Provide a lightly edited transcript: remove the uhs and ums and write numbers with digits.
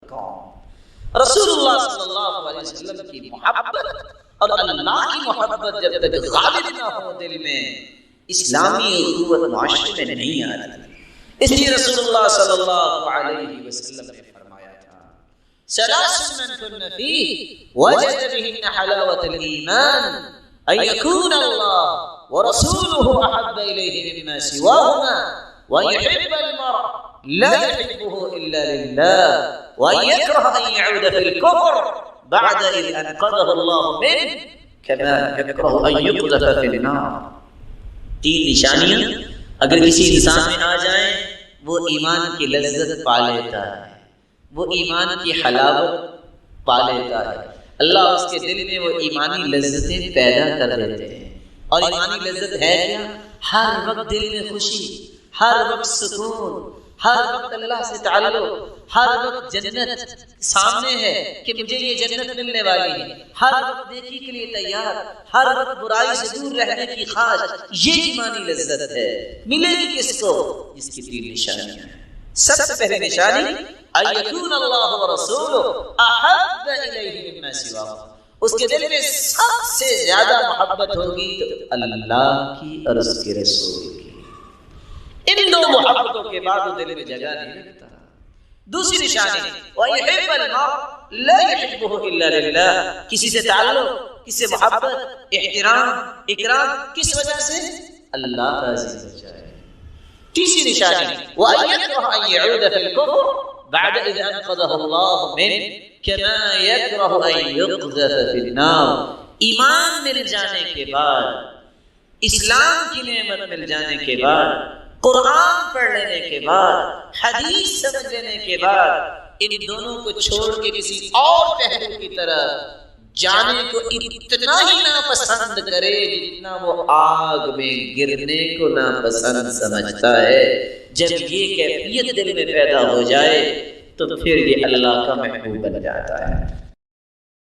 کون؟ رسول اللہ صلی اللہ علیہ وسلم کی محبت اور اللہ کی محبت جب تک غالب نہ ہو دل میں، اسلامی اخوت معاشرے میں نہیں آتی۔ اس لیے رسول اللہ صلی اللہ علیہ وسلم نے فرمایا تھا ثلاث من كن فيه وجد بهن حلاوة الإيمان أن يكون الله ورسوله أحب إليه مما سواهما وأن يحب المرء لا يحبه إلا لله وأن يكره أن يعود في الكفر بعد إذ أنقذه الله منه كما يكره أن يقذف في النار۔ تین نشانیاں اگر کسی انسان میں آ جائیں، وہ ایمان کی لذت پا لیتا ہے، وہ ایمان کی حلاوت پا لیتا ہے، اللہ اس کے دل میں وہ ایمانی لذتیں پیدا کر دیتے ہیں۔ اور ایمانی لذت ہے کیا؟ ہر وقت دل میں خوشی، ہر وقت سکون، ہر وقت اللہ سے تعلق، ہر وقت جنت سامنے ہے کہ مجھے یہ جنت ملنے والی ہے، ہر وقت نیکی کے لیے تیار، ہر وقت برائی سے دور رہنے کی خواہش، یہ ایمانی لذت ہے۔ ملے گی کس کو؟ جس کی تین نشانیاں ہیں۔ سب سے پہلی نشانی ان یکون اللہ ورسولہ احب الیہ مما سواہ، اس کے دل میں سب سے زیادہ محبت ہوگی تو اللہ کی اور اس کے رسول کی۔ ان دو محبتوں کے بعد وہ دل میں جگہ نہیں رکھتا۔ دوسری نشانی وَيُحِبَّ الْمَرْءَ لَا يُحِبُّهُ إِلَّا لِلَّهِ، کسی سے تعلق، کسی سے محبت، احترام، اکرام کس وجہ سے؟ اللہ راضی ہو جائے۔ تیسری نشانی وَأَن يَكْرَهَ أَن يَعُودَ فِي الْكُفْرِ بَعْدَ إِذْ أَنْقَذَهُ اللَّهُ مِنْهُ كَمَا يَكْرَهُ أَن يُقْذَفَ فِي النَّارِ۔ ایمان مل جانے کے بعد، اسلام کی نعمت مل جانے کے بعد، قرآن پڑھ لینے کے بعد، حدیث سمجھ لینے کے بعد، ان دونوں کو چھوڑ کے کسی اور پہلو کی طرف جانے کو اتنا ہی ناپسند کرے جتنا وہ آگ میں گرنے کو ناپسند سمجھتا ہے۔ جب یہ کیفیت دل میں پیدا ہو جائے تو پھر یہ اللہ کا محبوب بن جاتا ہے۔